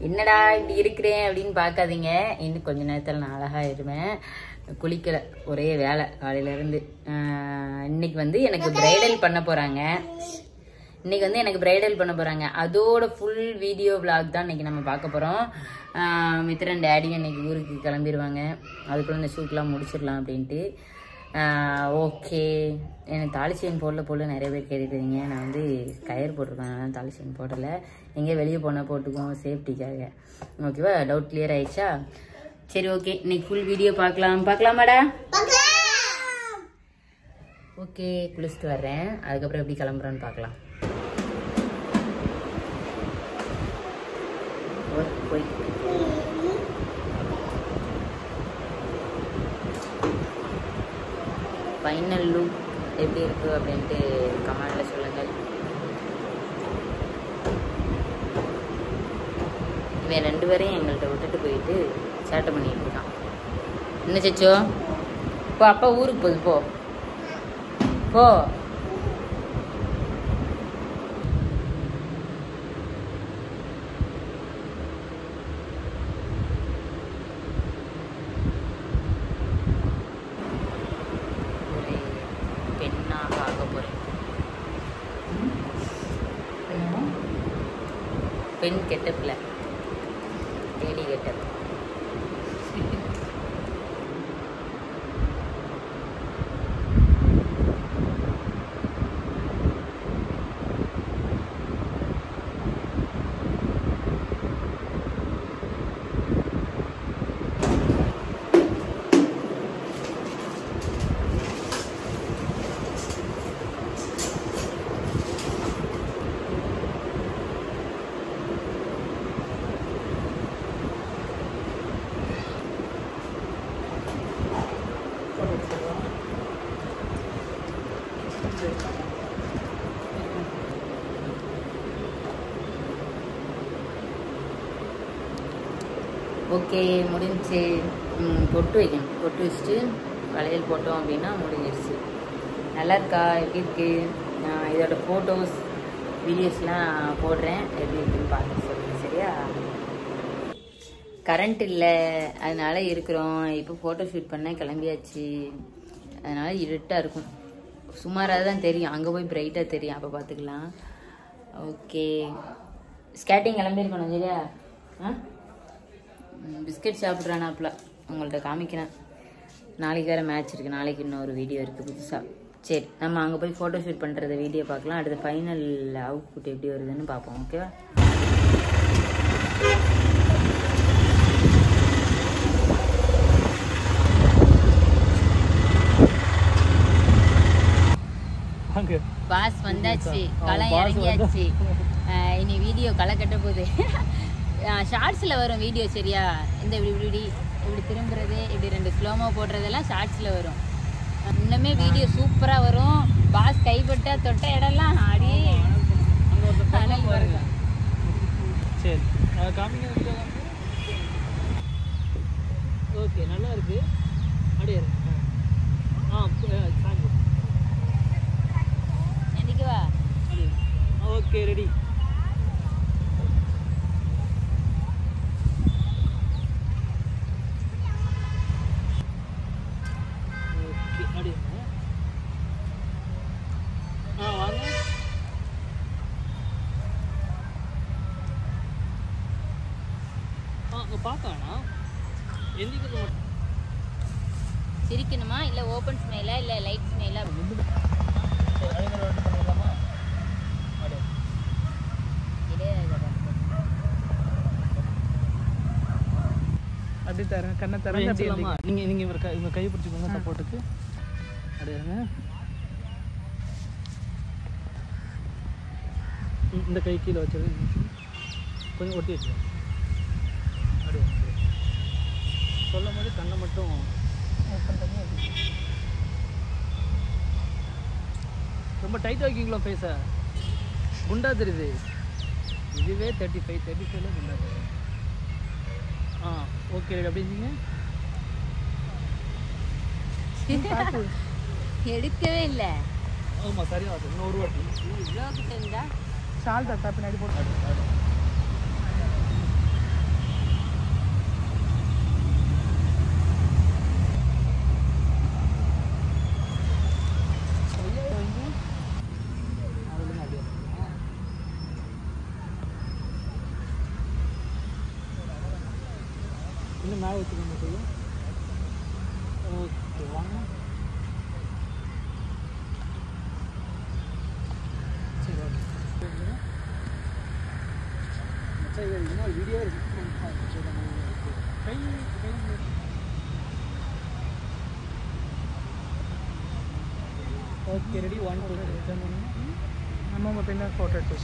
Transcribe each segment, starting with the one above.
என்னடா இப்படி இருக்கிறேன் அப்படின்னு பார்க்காதீங்க. இன்னும் கொஞ்ச நேரத்தில் நான் அழகாயிருவேன். குளிக்கலை, ஒரே வேலை காலையிலேருந்து. இன்னைக்கு வந்து எனக்கு பிரைடல் பண்ண போகிறாங்க. அதோட ஃபுல் வீடியோ விளாக் தான் இன்னைக்கு நம்ம பார்க்க போகிறோம். மித்ரன் டேடியும் இன்னைக்கு ஊருக்கு கிளம்பிடுவாங்க. அதுக்குள்ளே இந்த ஷூட்லாம் முடிச்சிடலாம் அப்படின்ட்டு. ஓகே, எனக்கு தாலி செயின் போடல நிறைய பேர் கேட்டுக்கிறீங்க. நான் வந்து கயிறு போட்டிருக்கேன், நான் தாலி செயின் போடலை. எங்கேயும் வெளியே போனால் போட்டுக்குவோம் சேஃப்டிக்காக. ஓகேவா? டவுட் கிளியர் ஆயிடுச்சா? சரி, ஓகே, இன்னைக்கு ஃபுல் வீடியோ பார்க்கலாமாடா? ஓகே, குளிச்சுட்டு வர்றேன். அதுக்கப்புறம் எப்படி கிளம்புறோன்னு பார்க்கலாம். போய் ஃபைனல் லுக் எப்படி இருக்கு அப்படின்ட்டு கமெண்ட்ல சொல்லுங்கள். இவன் 2 பேரையும் எங்கள்கிட்ட விட்டுட்டு போயிட்டு சேட்டை பண்ணிட்டு இருக்கான். என்ன சச்சோ, இப்போ அப்பா ஊருக்கு போகுது, போ போ. பெண் கெட்டப்ல லேடி கெட்டப். ஓகே, முடிஞ்சிச்சு. பொட்டு வைக்கணும். பொட்டு வச்சுட்டு வளையல் போட்டோம் அப்படின்னா முடிஞ்சிருச்சு. நல்லா இருக்கா? எப்படி இருக்கு? இதோட ஃபோட்டோஸ் வீடியோஸ்லாம் போடுறேன். எப்படி இருக்குன்னு பார்த்து சொல்லுங்கள், சரியா? கரண்ட் இல்லை, அதனால இருக்கிறோம். இப்போ ஃபோட்டோ ஷூட் பண்ண கிளம்பியாச்சு. அதனால இருட்டாக இருக்கும், சுமாராக தான் தெரியும். அங்கே போய் பிரைட்டாக தெரியும், அப்போ பார்த்துக்கலாம். ஓகே, ஸ்கேட்டிங் கிளம்பியிருக்கணும், சரியா? பிஸ்கட் சாப்பிட்றானாப்புல, உங்கள்கிட்ட காமிக்கிறேன். நாளைக்கு வேறு மேட்ச் இருக்குது. நாளைக்கு இன்னொரு வீடியோ இருக்குது புதுசாக. சரி, நம்ம அங்கே போய் ஃபோட்டோ ஷூட் பண்ணுறத வீடியோ பார்க்கலாம். அடுத்த ஃபைனல் அவுட்புட் எப்படி வருதுன்னு பார்ப்போம். ஓகேவா? பாஸ் வந்தாச்சு, களை இறங்கியாச்சு. இனி வீடியோ களை கட்ட போகுது. ஷார்ட்ஸில் வரும் வீடியோ, சரியா? இந்த இப்படி திரும்புறது, இப்படி 2 ஸ்லோமோ போடுறதெல்லாம் ஷார்ட்ஸில் வரும். இன்னுமே வீடியோ சூப்பராக வரும். பாஸ் கைப்பட்ட தொட்ட இடம்லாம் அப்படியே வரும். சரி, ஓகே, நல்லா இருக்கு. அப்படியே என்னைக்குவா? Okay, ready. சிரிக்கணுமா இல்ல ஓபன் ஸ்மைலா இல்ல லைட் ஸ்மைலா? அப்படி தரேன், கண்ணை தரேன். நீங்க இவங்க கை பிடிச்சிக்கோங்க சப்போர்ட்டுக்கு. அப்படியே இந்த கை கீழே வச்சது கொஞ்சம் ஒட்டி வச்சு அப்படியே சொல்லும் போது கண்ணை மட்டும் ஓப்பன் பண்ணி. ரொம்ப டைட்டாக வைக்கிங்களோ ஃபேஸை? குண்டா தெரியுது. இதுவே 35 குண்டா தெரியுது. ஓகே, அப்படிங்க. எடுக்கவே இல்லை. ஆமாம், சரியா அது. இன்னொரு வாட்டி இவ்வளோ கிட்ட இருந்தா ஷால் தட்டா பின்னாடி போட்டு இன்னும் மேலே வச்சுக்கோங்க சொல்லுங்கள். ஓகே வாங்க. சரி ஓகே சரி இன்னொரு வீடியோ கை கை ओके रेडी 1 2 3 நம்ம மொத்தம் ஃபோட்டோ எடுத்து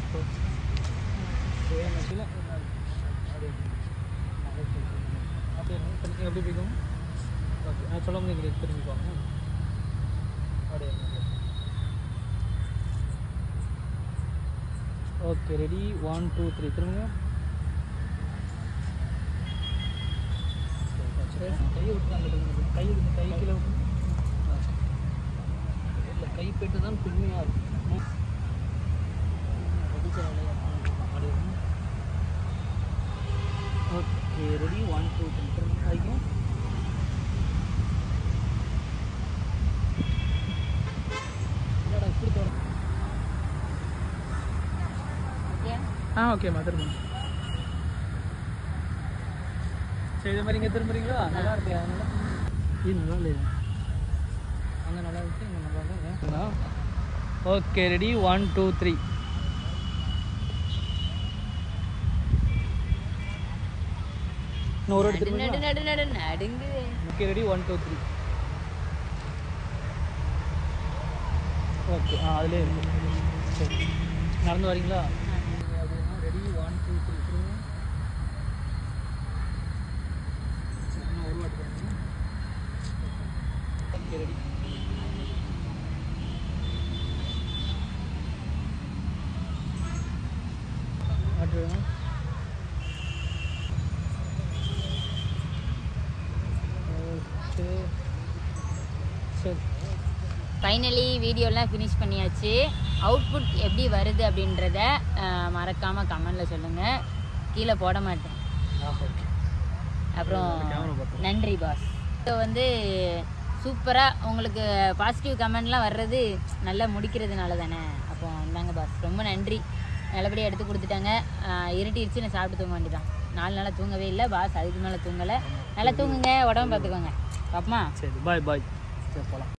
எப்படி பிடிக்கும் ஓகே நான் சொல்ல முடியும் திரும்பிப்பாங்க அப்படியே ஓகே ரெடி 1 2 3 திரும்புங்க கையை விட்டு கை விடுங்க கை கீழே விட்டு கை பெட்டு தான் பெருமையாக இருக்கும். ஓகே ரெடி 1 2 3 ஆகிங்க இப்படி தோணும். ஓகேம்மா திரும்ப சரி இது மாதிரி இங்கே திரும்புறீங்களா நல்லா இருக்கு அதனால இது நல்லா இல்லையா அங்கே நல்லா இருக்கு இங்கே நல்லா இருக்கு ஓகே ரெடி 1 2 3 இன்னொரு நடுங்கு. ஓகே ரெடி 1 2 3 ஓகே அதிலே இருக்கு சரி நடந்து வரீங்களா ரெடி 1 2 3 ஒரு வாட்டி ஓகே ரெடி ஃபைனலி வீடியோலாம் ஃபினிஷ் பண்ணியாச்சு. அவுட்புட் எப்படி வருது அப்படின்றத மறக்காமல் கமெண்டில் சொல்லுங்கள். கீழே போட மாட்டேன். அப்புறம் நன்றி பாஸ். ஸோ வந்து சூப்பராக உங்களுக்கு பாசிட்டிவ் கமெண்ட்லாம் வர்றது நல்லா முடிக்கிறதுனால தானே. அப்போ இந்தாங்க பாஸ், ரொம்ப நன்றி. நல்லபடியாக எடுத்து கொடுத்துட்டாங்க. இருட்டிடுச்சு, நான் சாப்பிட்டு தூங்க வேண்டியதான். 4 நாளாக தூங்கவே இல்லை பாஸ், அதுக்கு மேலே தூங்கலை. நல்லா தூங்குங்க, உடம்பு பார்த்துக்கோங்க. பாப்பமா சரி பாய் பாய் சரி போகலாம்.